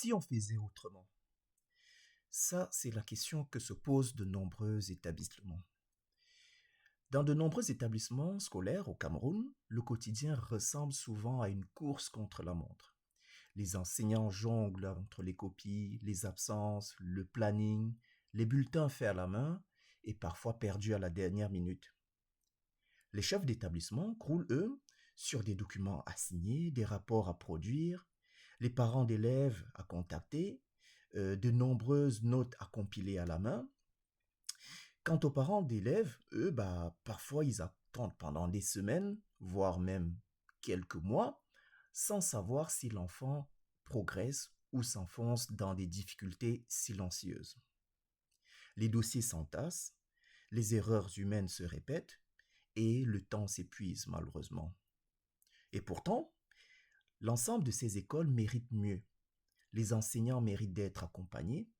si on faisait autrement? Ça, c'est la question que se posent de nombreux établissements. Dans de nombreux établissements scolaires au Cameroun, le quotidien ressemble souvent à une course contre la montre. Les enseignants jonglent entre les copies, les absences, le planning, les bulletins faits à la main et parfois perdus à la dernière minute. Les chefs d'établissement croulent, eux, sur des documents à signer, des rapports à produire, les parents d'élèves à contacter, de nombreuses notes à compiler à la main. Quant aux parents d'élèves, eux, parfois ils attendent pendant des semaines, voire même quelques mois, sans savoir si l'enfant progresse ou s'enfonce dans des difficultés silencieuses. Les dossiers s'entassent, les erreurs humaines se répètent et le temps s'épuise malheureusement. Et pourtant, l'ensemble de ces écoles mérite mieux. Les enseignants méritent d'être accompagnés,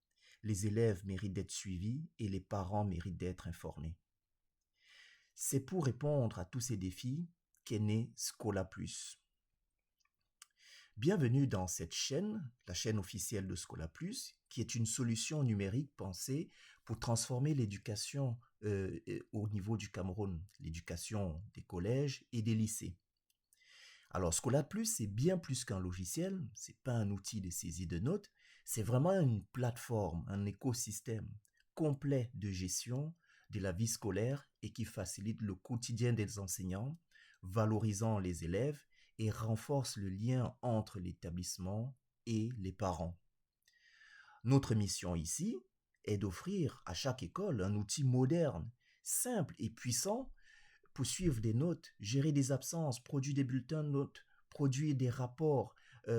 les élèves méritent d'être suivis et les parents méritent d'être informés. C'est pour répondre à tous ces défis qu'est né Scola Plus. Bienvenue dans cette chaîne, la chaîne officielle de Scola Plus, qui est une solution numérique pensée pour transformer l'éducation au niveau du Cameroun, l'éducation des collèges et des lycées. Alors, Scola Plus, c'est bien plus qu'un logiciel, c'est pas un outil de saisie de notes, c'est vraiment une plateforme, un écosystème complet de gestion de la vie scolaire et qui facilite le quotidien des enseignants, valorisant les élèves et renforce le lien entre l'établissement et les parents. Notre mission ici est d'offrir à chaque école un outil moderne, simple et puissant pour suivre des notes, gérer des absences, produire des bulletins de notes, produire des rapports,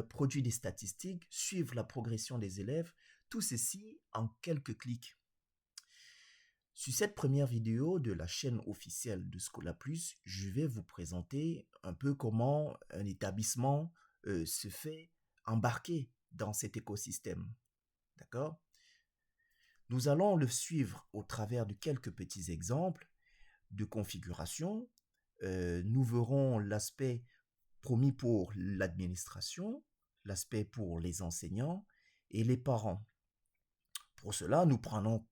produire des statistiques, suivre la progression des élèves, tout ceci en quelques clics. Sur cette première vidéo de la chaîne officielle de Scola Plus, je vais vous présenter un peu comment un établissement se fait embarquer dans cet écosystème. D'accord? Nous allons le suivre au travers de quelques petits exemples de configuration. Nous verrons l'aspect promis pour l'administration, l'aspect pour les enseignants et les parents. Pour cela, nous prenons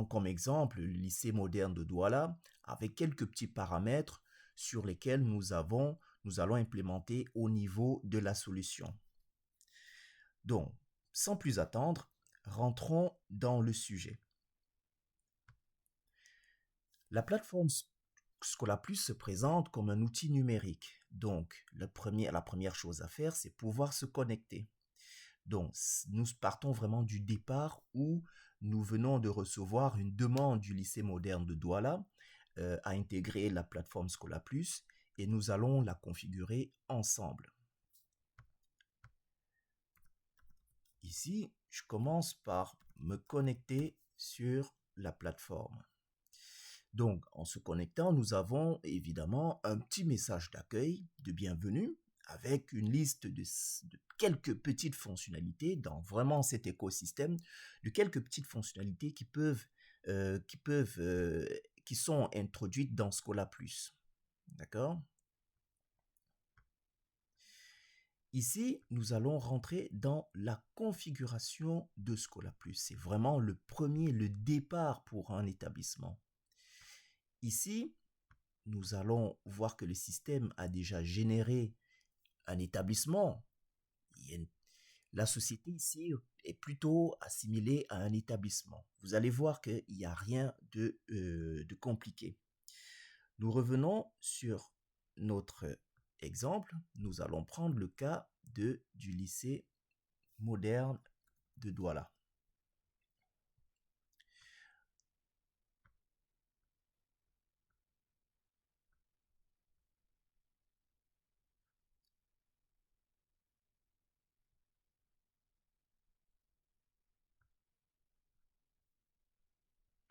comme exemple le lycée moderne de Douala avec quelques petits paramètres sur lesquels nous allons implémenter au niveau de la solution. Donc, sans plus attendre, rentrons dans le sujet. La plateforme Scola Plus se présente comme un outil numérique. Donc, la première chose à faire, c'est pouvoir se connecter. Donc, nous partons vraiment du départ où nous venons de recevoir une demande du lycée moderne de Douala à intégrer la plateforme Scola Plus et nous allons la configurer ensemble. Ici, je commence par me connecter sur la plateforme. Donc, en se connectant, nous avons évidemment un petit message d'accueil, de bienvenue, avec une liste de quelques petites fonctionnalités dans vraiment cet écosystème, de quelques petites fonctionnalités qui sont introduites dans Scola Plus. D'accord? Ici, nous allons rentrer dans la configuration de Scola Plus. C'est vraiment le départ pour un établissement. Ici, nous allons voir que le système a déjà généré un établissement. La société ici est plutôt assimilée à un établissement. Vous allez voir qu'il n'y a rien de compliqué. Nous revenons sur notre exemple. Nous allons prendre le cas du lycée moderne de Douala.